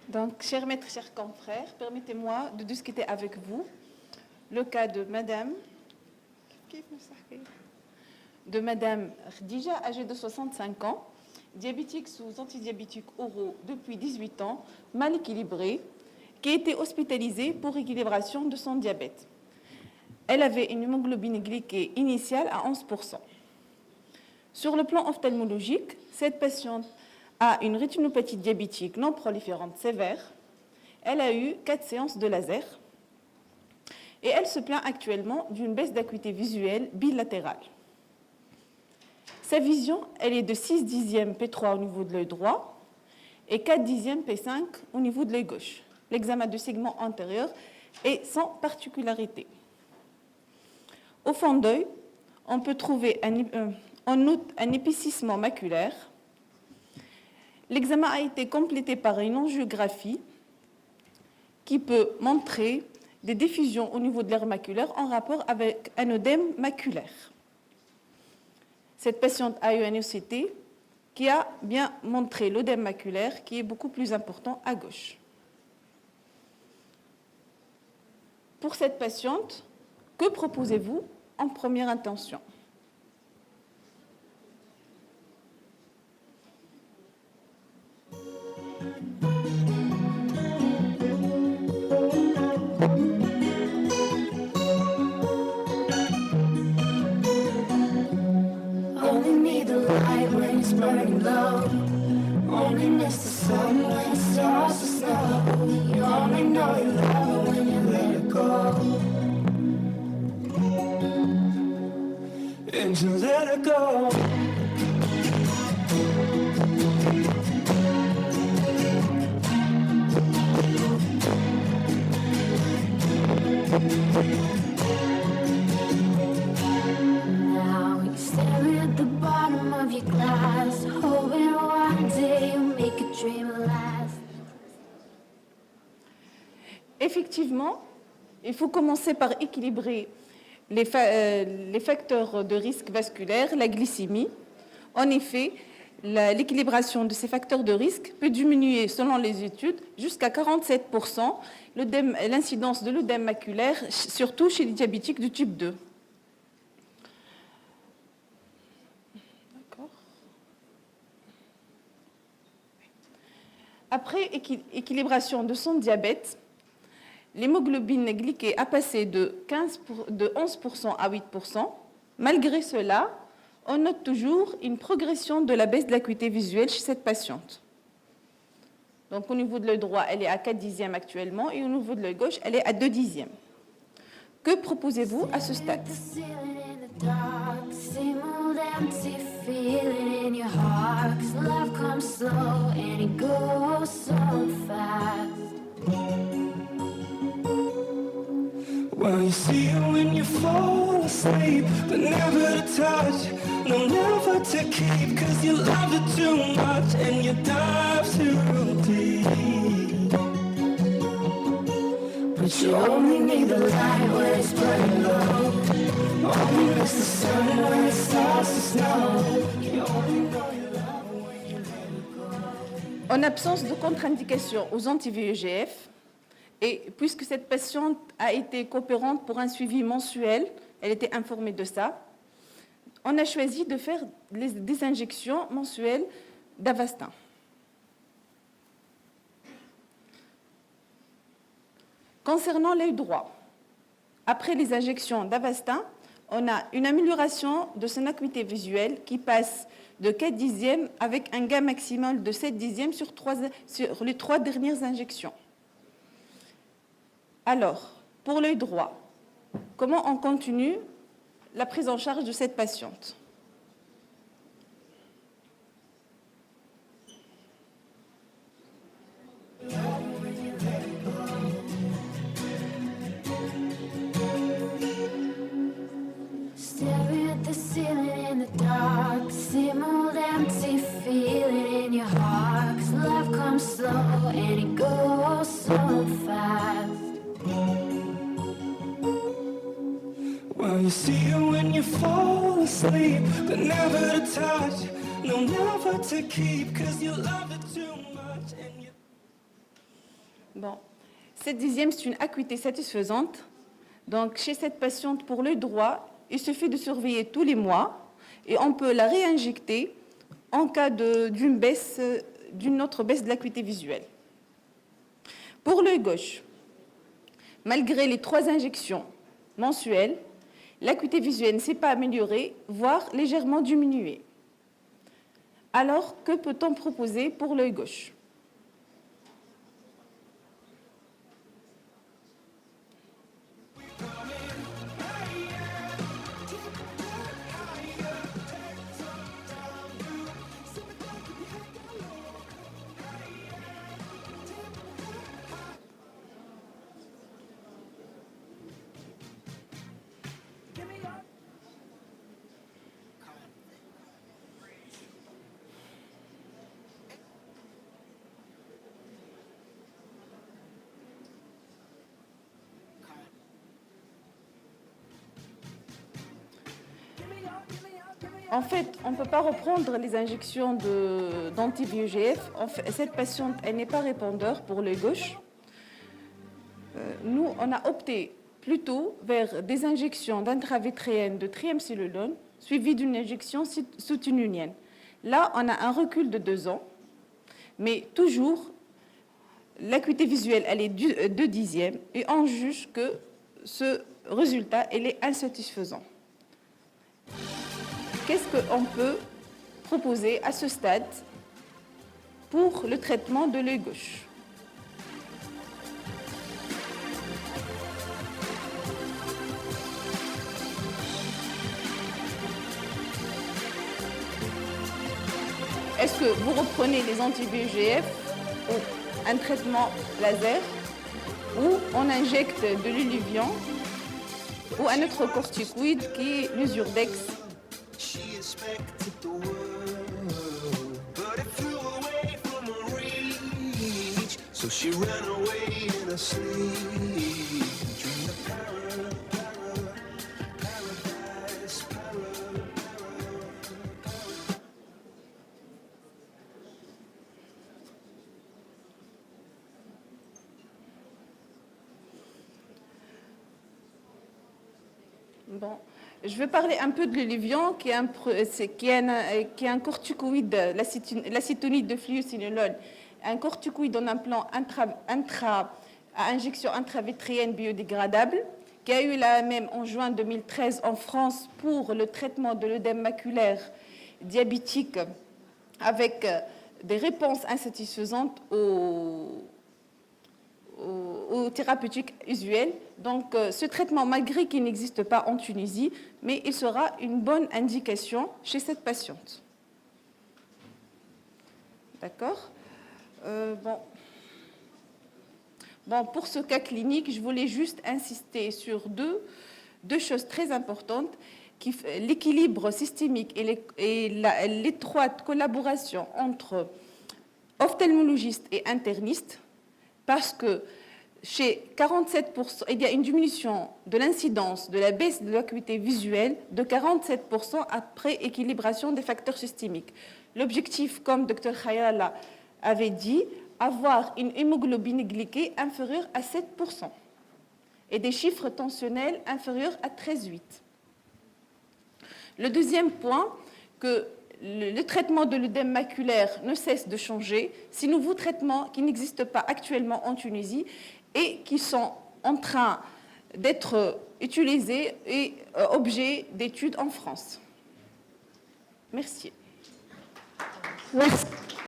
Donc, chers maîtres, chers confrères, permettez-moi de discuter avec vous le cas de Madame Khadija, âgée de 65 ans, diabétique sous antidiabétique oraux depuis 18 ans, mal équilibrée, qui a été hospitalisée pour équilibration de son diabète. Elle avait une hémoglobine glyquée initiale à 11%. Sur le plan ophtalmologique, cette patiente a une rétinopathie diabétique non proliférante sévère. Elle a eu 4 séances de laser et elle se plaint actuellement d'une baisse d'acuité visuelle bilatérale. Sa vision, elle est de 6 dixièmes P3 au niveau de l'œil droit et 4 dixièmes P5 au niveau de l'œil gauche. L'examen du segment antérieur est sans particularité. Au fond d'œil, on peut trouver en outre un épaississement maculaire. L'examen a été complété par une angiographie qui peut montrer des diffusions au niveau de l'aire maculaire en rapport avec un œdème maculaire. Cette patiente a eu un ECT qui a bien montré l'œdème maculaire qui est beaucoup plus important à gauche. Pour cette patiente, que proposez-vous en première intention ? Burning low, only miss the sun when it starts to snow. You only know you love it when you let it go. And you let it go. Now you stare at the bottom of your glass, hoping one day you'll make a dream last. Effectivement, il faut commencer par équilibrer les facteurs de risque vasculaire, la glycémie. En effet, l'équilibration de ces facteurs de risque peut diminuer, selon les études, jusqu'à 47% l'incidence de l'œdème maculaire, surtout chez les diabétiques du type 2. Après équilibration de son diabète, l'hémoglobine glyquée a passé de 11% à 8%. Malgré cela, on note toujours une progression de la baisse de l'acuité visuelle chez cette patiente. Donc au niveau de l'œil droit, elle est à 4 dixièmes actuellement et au niveau de l'œil gauche, elle est à 2 dixièmes. Que proposez-vous à ce stade ? Well, you see it when you fall asleep, but never to touch, no, never to keep, 'cause you love it too much and you dive too deep. But you only need the light when it's burning low, only miss the sun when it starts to snow. You only know you love it when you let it go. En absence de contre-indication aux anti-VEGF, et puisque cette patiente a été coopérante pour un suivi mensuel, elle était informée de ça, on a choisi de faire des injections mensuelles d'Avastin. Concernant l'œil droit, après les injections d'Avastin, on a une amélioration de son acuité visuelle qui passe de 4 dixièmes avec un gain maximal de 7 dixièmes sur les 3 dernières injections. Alors, pour l'œil droit, comment on continue la prise en charge de cette patiente ? Staring at the ceiling in the dark, same old empty feeling in your heart, 'cause love comes slow and it goes so fast. Well, you see her when you fall asleep, but never to touch, no, never to keep, 'cause you love it too much and you... Bon, cette dixième, c'est une acuité satisfaisante. Donc, chez cette patiente, pour le droit, il suffit de surveiller tous les mois et on peut la réinjecter en cas d'une autre baisse de l'acuité visuelle. Pour l'œil gauche, malgré les 3 injections mensuelles, l'acuité visuelle ne s'est pas améliorée, voire légèrement diminuée. Alors, que peut-on proposer pour l'œil gauche ? En fait, on ne peut pas reprendre les injections d'anti-VEGF. Cette patiente, elle n'est pas répondeur pour l'œil gauche. Nous, on a opté plutôt vers des injections d'intravétréenne de triamcinolone suivies d'une injection soutenunienne. Là, on a un recul de 2 ans, mais toujours, l'acuité visuelle, elle est de 10e et on juge que ce résultat, il est insatisfaisant. Qu'est-ce qu'on peut proposer à ce stade pour le traitement de l'œil gauche ? Est-ce que vous reprenez les anti-VEGF ou un traitement laser ou on injecte de l'Iluvien ou un autre corticoïde qui est l'Usurdex? She expected the world, but it flew away from her reach. So she ran away in her sleep, dreamed of paradise, Bon. Je vais parler un peu de l'Iluvien, qui est un corticoïde, l'acétonide de fluocinolone, un corticoïde en implant à injection intravétréenne biodégradable, qui a eu l'AMM en juin 2013 en France pour le traitement de l'œdème maculaire diabétique avec des réponses insatisfaisantes aux thérapeutiques usuelles. Donc, ce traitement, malgré qu'il n'existe pas en Tunisie, mais il sera une bonne indication chez cette patiente. D'accord ? Bon, pour ce cas clinique, je voulais juste insister sur deux choses très importantes, l'équilibre systémique et l'étroite collaboration entre ophtalmologistes et internistes, parce que chez 47%, il y a une diminution de l'incidence de la baisse de l'acuité visuelle de 47% après équilibration des facteurs systémiques. L'objectif, comme Dr Khayala avait dit, avoir une hémoglobine glyquée inférieure à 7% et des chiffres tensionnels inférieurs à 13,8. Le deuxième point, que le traitement de l'œdème maculaire ne cesse de changer. C'est nouveaux traitements qui n'existent pas actuellement en Tunisie et qui sont en train d'être utilisés et objets d'études en France. Merci. Merci.